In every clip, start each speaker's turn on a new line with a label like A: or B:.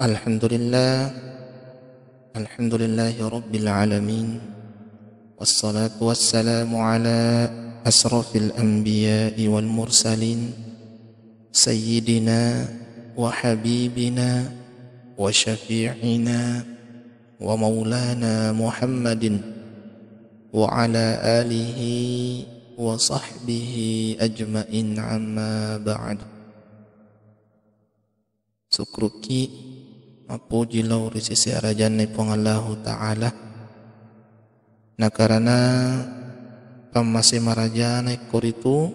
A: Alhamdulillah, Alhamdulillahi Rabbil Alamin. Wassalatu wassalamu ala asrafil anbiya'i wal mursalin, Sayyidina wa habibina wa syafi'ina wa maulana Muhammadin wa ala alihi wa sahbihi ajma'in, amma ba'd. Sukruki mapuji lau risisi arajan ni Allahu Ta'ala na karana pamasi marajana ikoritu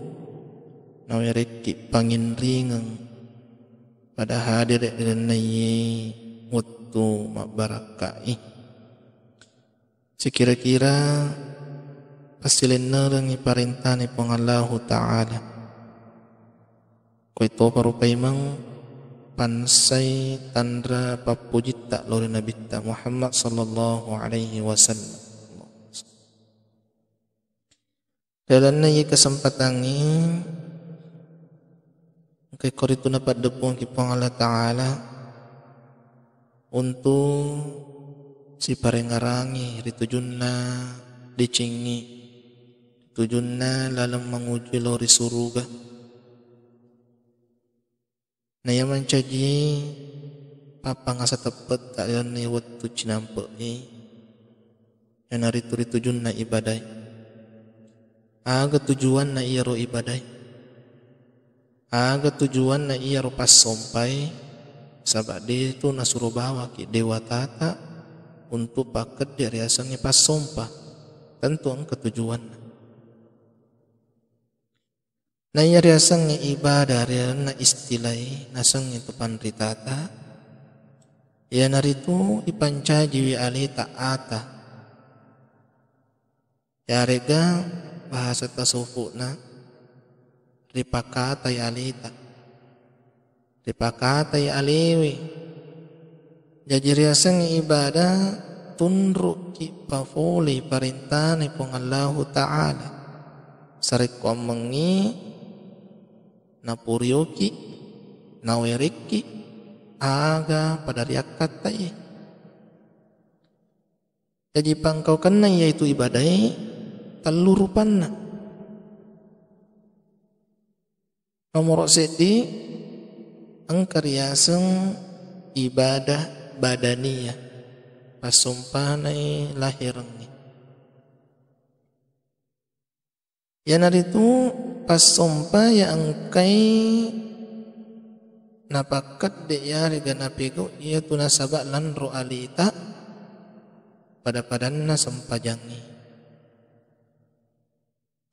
A: nawiriki panginringang pada hadir dan nayi waktu mabarakai sekira-kira pasilin narang iparintah ni Allahu Ta'ala ko ito parupay mang pansay tandra papujita lori Nabi Muhammad sallallahu alaihi wasallam. Dalam na kesempatan ini kay korito na padepong kipong Allah Ta'ala untuk si parengarangi ritujun na dicingi ritujun na lalang manguji lori suruga na yaman caji papa nga sa tepat tak yan ni waktu cinampak ni yan ritu-ritujun na ibaday aga tujuan na iya ro ibaday aga tujuan na iya ro pas sompay sabak dia itu nasuruh bawa ki dewa tata untuk paket dari asalnya pas sompah tentu ang ketujuan na iya riasang ibadah riyan na istilay nasang ito panritata iya narito ipanca jiwi ali ta'ata yarega bahasa tasawuf na ripakatay alita ripakatay aliwi jadi riasang ibadah tunruk ki pafuli parintani pong Allahu Ta'ala sarik ko mengi napuryoki naweriki aga pada riakat tay jadi pangkau kena yaitu ibadai telurupan na nomor sedi angkaryaseng ibadah badaniyah pasumpanay lahirang yan naritu pas sumpah yang kay napakat de yari ganapigo iya tu nasabak lan ro alita pada padan na sampajangi.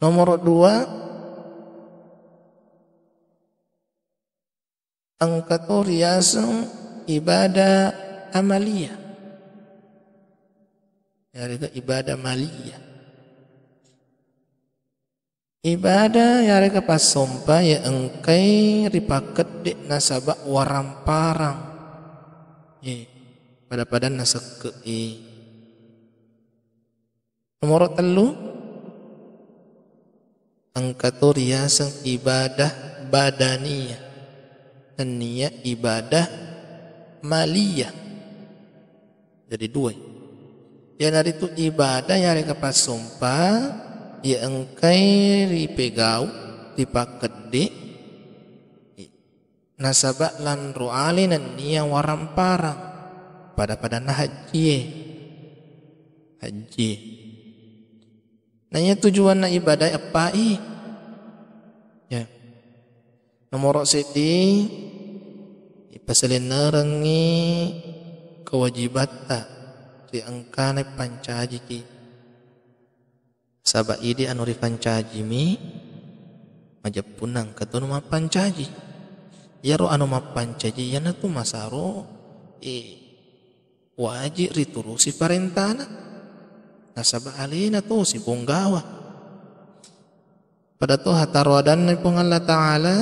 A: Nomor 2 angkato riasang ibadah amaliyah yari ga ibadah maliyah ibadah yari ka pas sumpah ya engkai ripaket dek nasabak waramparang pada padan nasake nomor 3 angkato riasang ibadah badaniyah dan niat ibadah maliyah jadi 2 ya nari itu ibadah yari ka pas sumpah ya engkai ripegau dipakedde nasabak lan ru'ali nan niya waramparang pada haji nanya tujuan na ibadah apa ya nomor sedi ipasalin narangi kewajibata di angkane pancaji ki sabak ide anu ripancaji mi majapunang katunu mapancaji ya ro anu mapancaji yana tu masaro wajib riturusi parentana nasabak alina tu si punggawa pada tu hatarodan ni Allah Ta'ala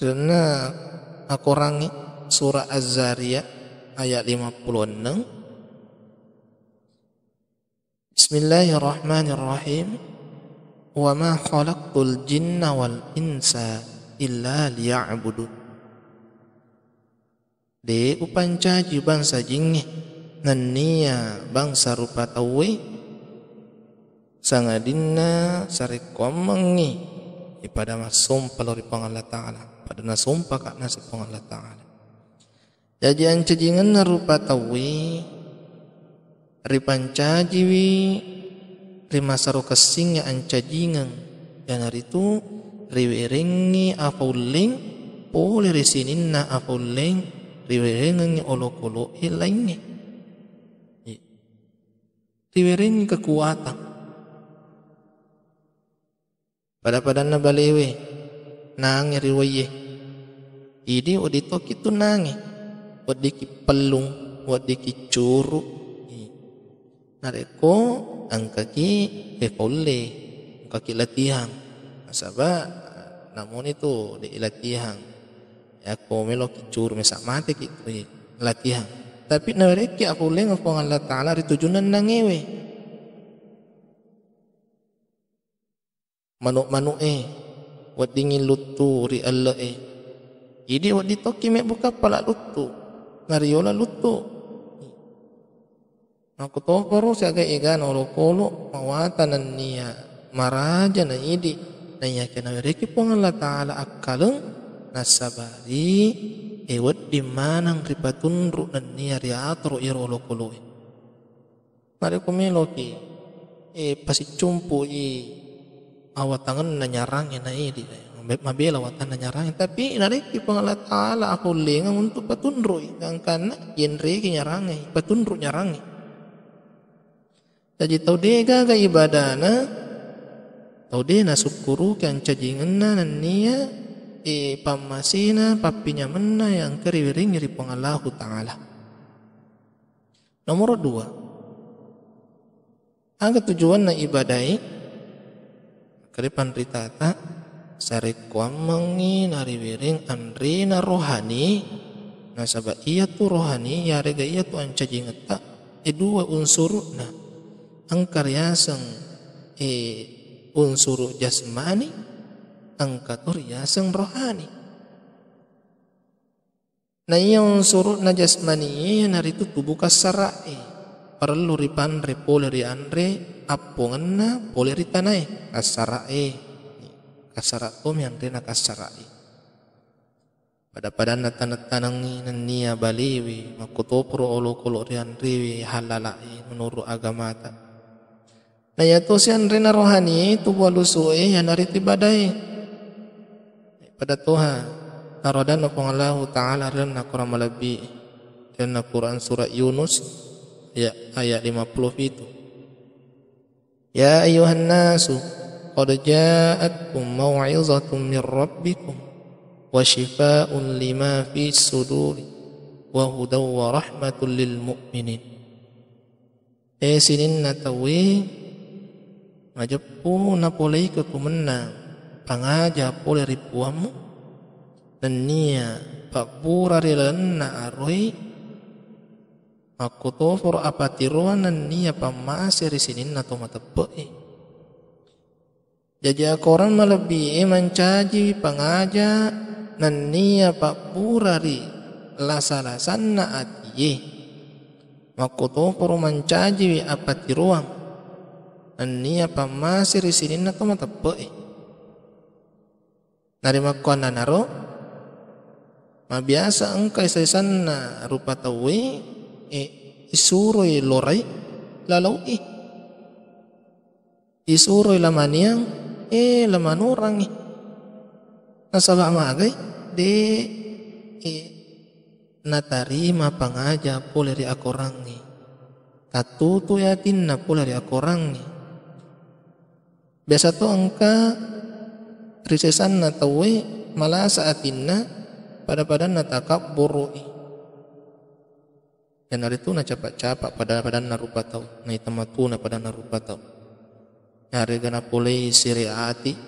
A: dan aku rangi surah Az-Zariyat ayat 56 Bismillahirrahmanirrahim. Wa ma khalaqtul jinna wal insa illa liya'budun. de upancaji bangsa jingi nania bangsa rupa tawe sangadinna sarikomangi pada masumpah lori Allah Ta'ala pada nasumpah kak nasib Allah Ta'ala jadi ancajingan na rupa tawe ripancaji wi rimasaro kesingnya ancajingan dan hari itu riwiringi afauling boleh risinin na afauling riwiringi olok-olok lainnya riwiringi kekuatan pada na balewe nangi riwaye ini oditok itu nangi wadiki pelung wadiki curu nareko angkaki kekole angkaki latihan sabab namun itu di latihan aku melo kicur mesak mati gitu latihan tapi nareki aku leng aku Allah Ta'ala ritujunan nangewe manuk-manuk wadingin lutu ri Allah jadi wadi toki mek buka pala lutu ngariola lutu aku tahu baru siaga igan olokolo mawatanan niya maraja na idi na yakena reki pong Allah Ta'ala akaleng nasabari ewat di manang ripatunru dan niya riatro irolokolo nari kumeloki pasicumpu awatangan na nyarangin na idi mabela watan na nyarangin tapi nareki pong Allah Ta'ala aku lengang untuk patunru kang kana yenreki nyarangi patunru nyarangi jadi tau dega ga ibadana tau de na syukuru kan cajingan na niya pamasina papinya menna yang keriwiring dari Allah Ta'ala. Nomor 2 angka tujuan na ibadai keripan ritata sarik kuamangi nariwiring andri na rohani nasaba iya tu rohani ya rega iya tu ancajingata dua unsur na angkaryasang unsur jasmani angkatur yasang rohani na iya unsur na jasmani yan itu tubuh kasarai perlu ripanre pole ri andre apongan na pole ri tanai kasarai kasaratom yang rena kasarai pada na tanang-tanangi niya baliwi makutopro olokolo ri andre halalai menurut agamata na yato si andre na rohani tubuh lusu'i yan nariti badai pada Tuhan narodan na pong Allah Ta'ala rin na Quran malabi dan na Quran surah Yunus ayat 50 itu ya ayuhan nasu qad ja'atkum maw'izatun min rabbikum wa shifaa'un lima fi suduri wa hudaw wa rahmatul lil mu'minin sinin na tawi majapu na polay kumenang pangaja pole ripuamu dan niya pakbura rilan na aroi aku tofor apatiruan dan niya pamasir sinin na tomatepe jadi akoran malebi mancaji pangaja dan niya pakbura ri lasa-lasan na atiye aku tofor mancaji apatiruan dan niya pamasir sinin na tomatepe narima kuan na naro mabiasa angkai saisan na rupa tawe isuroy loray lalaw isuroy lamaniang lamanurang nasaba magay de natarima pangaja pole ri akorangi katutu yatin na pole ri akorangi biasa to angka risesan na tawe malasa atinna pada na takabburu dan hari itu na capak-capak pada na rupa tau na itamatu na pada na rupa tau hari gana pulai siri ati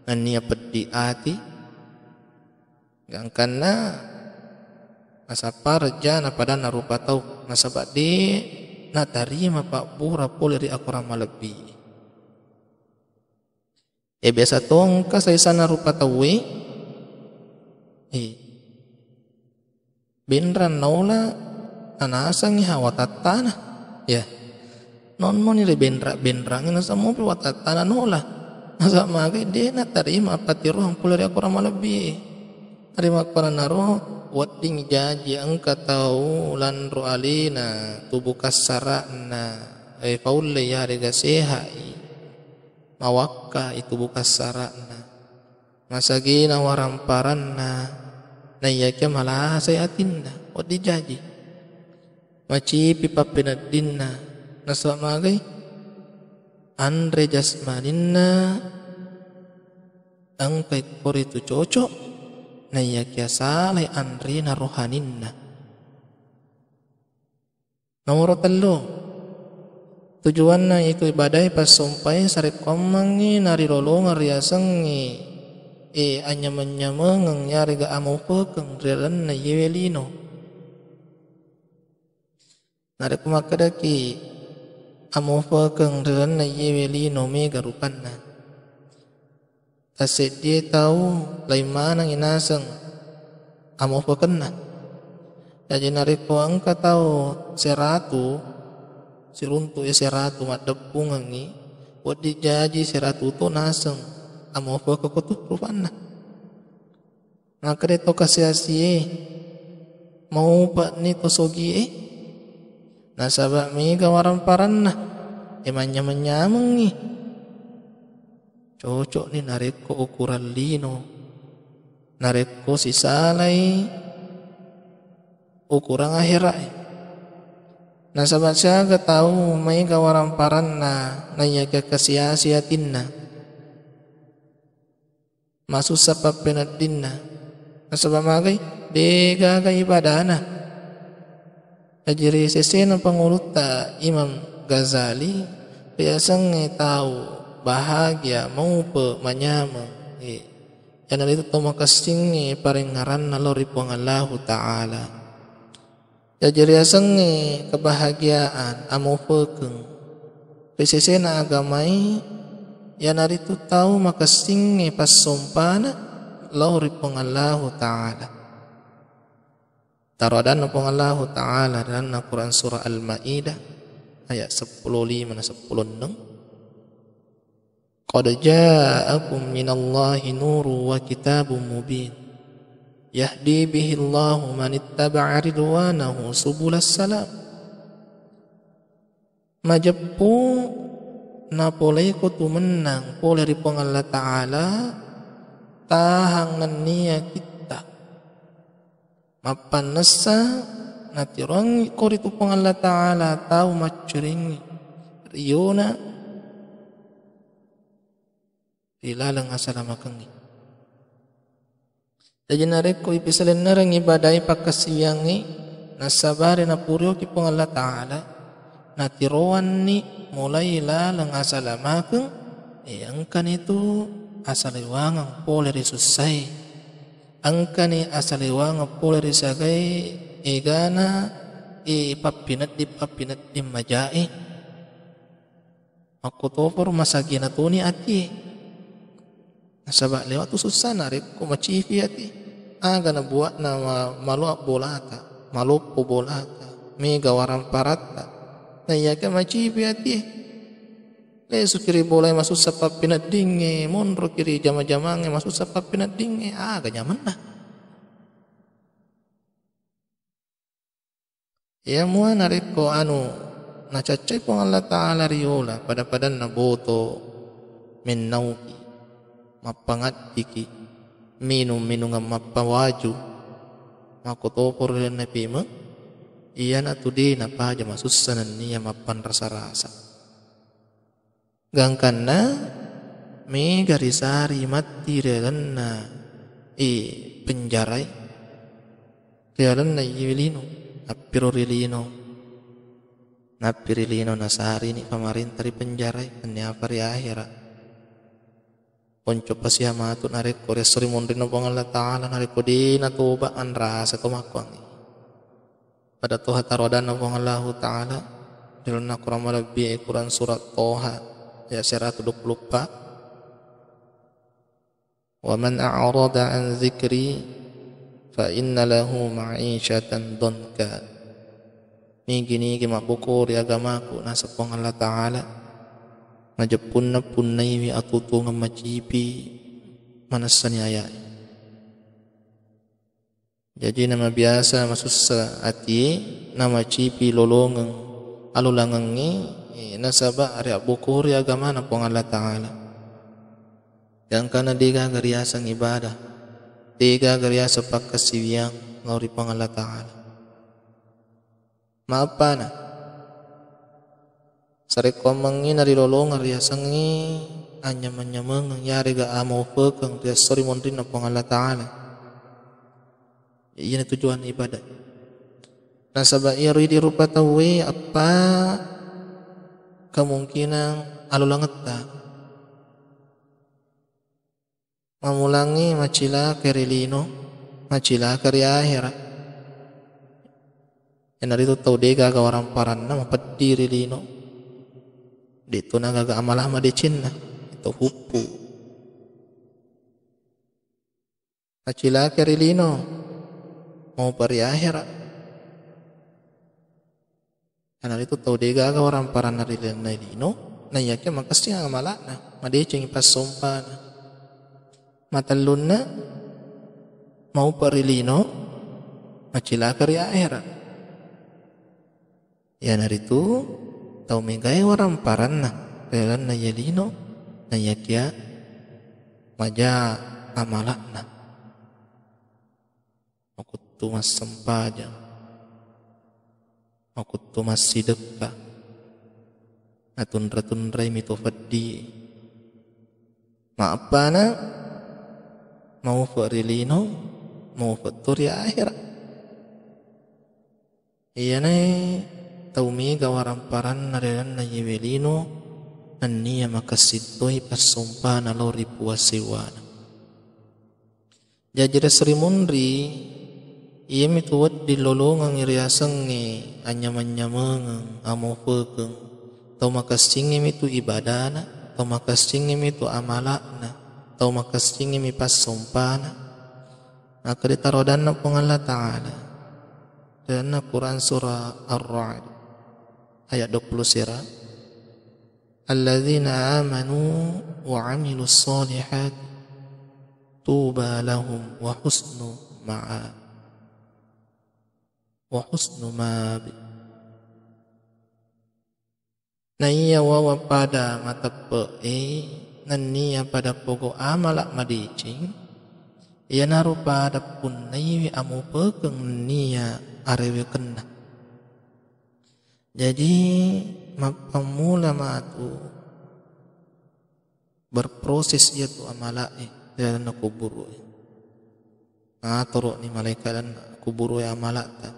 A: na niya pedi ati gangkan na asapa reja na pada na rupa tau nasabak di na tarima pak bura pulai ri akurama lebih biasa tong kasay sana rupa tawe benran naula anasangi hawatatana ya non mo ni benrang ina sa mo watatana nola asa magai dia na tarima patirohang pula dia kurang malabi tarima kurang naro wadding jaji angka tau lanro alina tubuh kasarana paulle ya rega sehai mawakka itu bukas sarana masagina waramparanna nayakya malah sayatinna waddi jaji macipi papinadinna nasamagai andre jasmaninna angkai kori itu cocok nayakya salai andre na rohaninna nomor 3 tujuanna iku ibadai pas sompai sarik komangi nari rolong riasangi anyamanyamang nyari ga amu pekeng rialan na yewelino nari kumakadaki amu pekeng rialan na yewelino mega rupanna taset dia tahu lai manang inasang amu pekenna jadi nari ko angka tahu seratu siruntu seratu maddepungangi waddi jaji seratu to naseng amo foko kotu rupanna nakre to kasiasie mau pak ni to sogie nasaba mi gawaran paranna emanya menyamangi cocok ni nareko ukuran lino nareko sisalai ukuran akhirat nasabat siya tahu may gawaran na nayaga kasiyasiyatin na masusap papinadin na nasabat magay di gagay ibadah na najiri sisi ng panguluta Imam Ghazali biasang tahu bahagia maupa manyama yan na dito tumakasing paringaran na loripong Allah Ta'ala jadi asang kebahagiaan amu pekeng pesesena agamai ya naritu tahu makasing pas sompana lauri Allah Ta'ala tarodan pong Allah Ta'ala dalam Quran surah Al-Maidah ayat 10:5 dan 10:6 qad ja'akum minallahi nuru wa kitabun mubin yahdi bihillahu man ittaba'a ridwanahu subulas salam majappu na polay ko tumenang polay ripong Allah Ta'ala tahangan niya kita mapanasa natirong ko rito pong Allah Ta'ala tao machuring riyona ilalang asalamakangi jadi nareko ipisalin narang ibadai pakasiyangi nasabari na puryo ki pong Allah Ta'ala natiroan ni mulai lalang asalamakang angkan itu asaliwangang poleri susay angkan ni asaliwangang poleri sagay igana ipapinat di majai makutopor masagina tuni ati nasabak lewat tu susah narik ko macifi ati aga na buat na maluap bolata malupo bolata mega waran parata na yaga macifi ati lesu kiri bolai masuk sapap pinadinge monro kiri jama-jamange masuk sapap pinadinge aga nyaman na ya mua narik ko nacacay pong Allah Ta'ala riola pada na boto min nauki mapangat diki minum nga mapawaju makotopor rin na pima iyan at udi na paja masusanan niya mapan rasa-rasa gangkan na may garisari mati rilan na penjaray rilan na iwilino napirilino na sari ni kamarin tari penjaray kanya pari akhirat ponco pasiamatu narik ko resori mondrin na pong Allah Ta'ala narik ko di natuba ang rasa tumakwang pada toha tarodan na pong Allah Ta'ala dilo na kurang malabi Quran surat Toha ya 124 wa man a'rada an zikri fa inna lahu ma'isyatan donka. Ni gini ki mabukuri agamaku nasa pong Allah Ta'ala majapun na punay wi atutungan macipi manasanyaya. Jadi nama biasa masussa ati nama cipi lolongang alulangang ni nasaba ari bukuri agama na pong Allah Ta'ala. Yang kana diga gariasang ibadah, diga gariasa pagkasiwiyang ngawri pong Allah Ta'ala. Maapa na sarekomang ni narilolongang riasang ni anyam-anyamang nangyari ga amo pekang riasori mondrin na pong Allah Ta'ala. Iyan tujuan ibadah. Nasaba iri di rupa tawi apa kemungkinan alulanget ta mamulangi macila kerilino macila keri akhirat. Yang dari itu tahu dega ga orang paranna mapedi rilino dito na gaga amalah madicin na itu hupu macila kerilino mau pari akhirat. Karena itu tahu dega ga orang paranna rilino na yake makasti ang amalah na madicing pas sompa na matalun na mau parilino macila keri akhirat. Ya naritu tau megay waram paran na kailan na yalino na yakya maja amalak na makutu mas sampaja makutu mas sidekka natunra-tunray mitofaddi maapa na mau farilino mau fatur ya akhirat. Iya na taumi gawaran paran narelan na yewelino nanniya makasitoy pasumpa na lori puwasiwana. Jajira Sri Mundri iya mituwad di lolongang iriasang ni anyam-anyamang amo pekeng tau makasingim itu ibadana tau makasingim itu amalakna tau makasingim ipasumpana maka ditarodan na pong Allah Ta'ala dan Quran surah Ar-Ra'd ayat 20 sirah alladzina amanu wa amilus solihat tuba lahum wa husnu ma'ab wa husnu ma'ab. Na iya wawa pada matape naniya pada pogo amalak madicing iya naru pada pun naiwi amu pekeng niya arewe kena. Jadi mapamula matu berproses ia tu amalai dalam kuburu. Atoro ni malaikat dan kuburu ya amalak ta.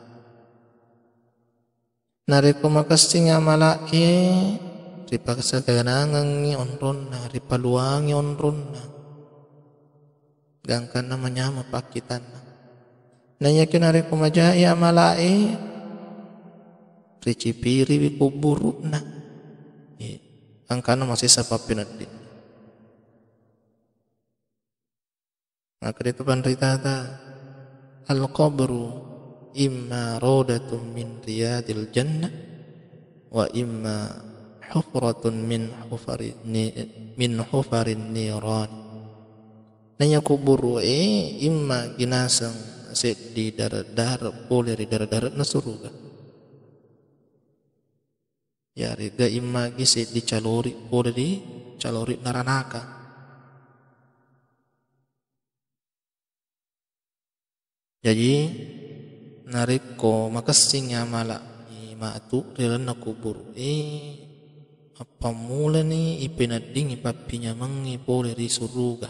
A: Nareko makasting amalai ripaksa kaganangang ni onron na ripaluang ni onron na gangkan namanya mapakitan na. Nanya kinari kumajai amalai ricipiri wi kuburu na angkana masih sapapin din. Maka itu panritata al-qabru imma rodatun min riyadil jannah wa imma hufratun min hufarin niran. Nanya kuburu imma ginasang set di darat boleh di darat na surga. Ya riga imma giset di calori boleh di calori naranaka. Jadi nariko makasing amala matu rilan na kubur apa mula ni ipinading ipapinya mangi boleh di surga.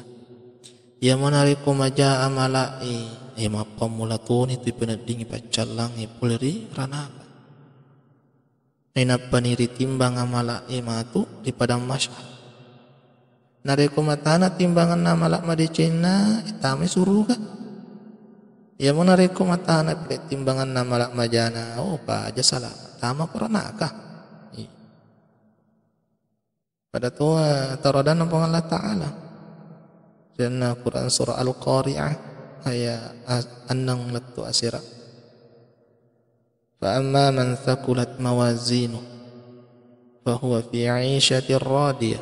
A: Ya manariko maja amala mapamula to ni tu ipinading ipacalang boleh di ranaka. Napa ni ritimbang amala matu di padang masyar. Nariko matana timbangan amala madicina itame surga. Ya menariko matana pilih timbangan amala majana pa aja salah tama ranaka. Pada tua tarodan ng Allah Ta'ala. Dan Quran surah Al-Qari'ah haya annang lattu asira. Fa amma man thaqulat mawazinu fa huwa fi 'ishatin radiyah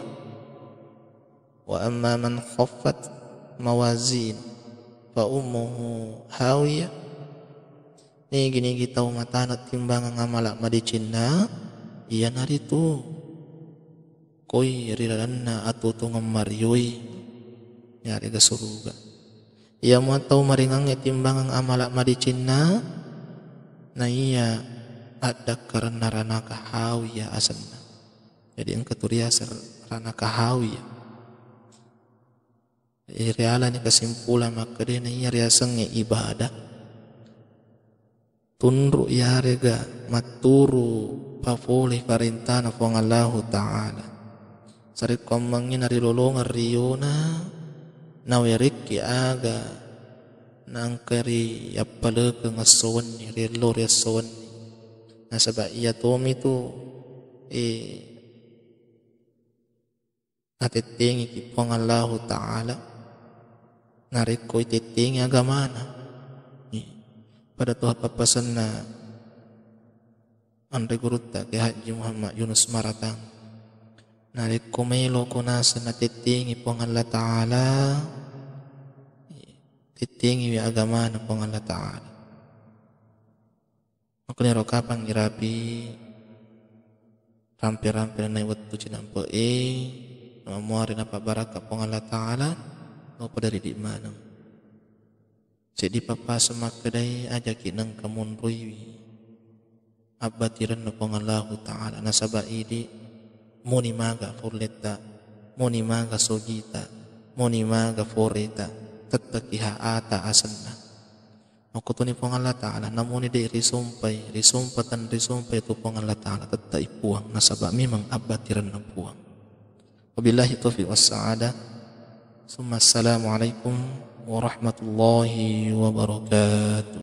A: wa amma man khaffat mawazin fa ummuhu hawiyah. Ni gini kita umatanat timbangan amala madicinna iya naritu koi rilanna atutu ngamaryoi nyari ga suruga. Ia mau tahu maringang timbangan amala madicinna na iya ada karena rana kahawiyah asanna. Jadi ang katuriasa rana kahawiyah. Reala ni kesimpulan maka dia na iya riasangnya ibadah tunduk ya rega maturu pafuli parintana fong Allah Ta'ala sari komangin ari lolongan riyona naweriki aga nangkari yapaleke ngasowan ni rilor yasowan ni nasaba iya tomi tu natetengi ki fong Allah Ta'ala nariko itetengi agamana pada Tuhan papasan na Andre Gurutta ke Haji Muhammad Yunus Maratang narik kumelo ko nasa natitingi pong Allah Ta'ala titingi wi agama na pong Allah Ta'ala ako niro kapang irapi rampi-rampi na naiwat tu cinampo mamuari na pabaraka pong Allah Ta'ala no padari di manang jadi papa semakadai ajaki nang kamunrui abatiran na pong Allah Ta'ala nasaba idi muni maga furleta muni maga sogita muni maga foreta tatakiha ata asanna makutuni pong Allah Ta'ala namuni di risumpay tu pong Allah Ta'ala tata ipuang nasaba memang abatiran na puang. Wabillahi taufiq wassa'adah. Assalamualaikum warahmatullahi wabarakatuh.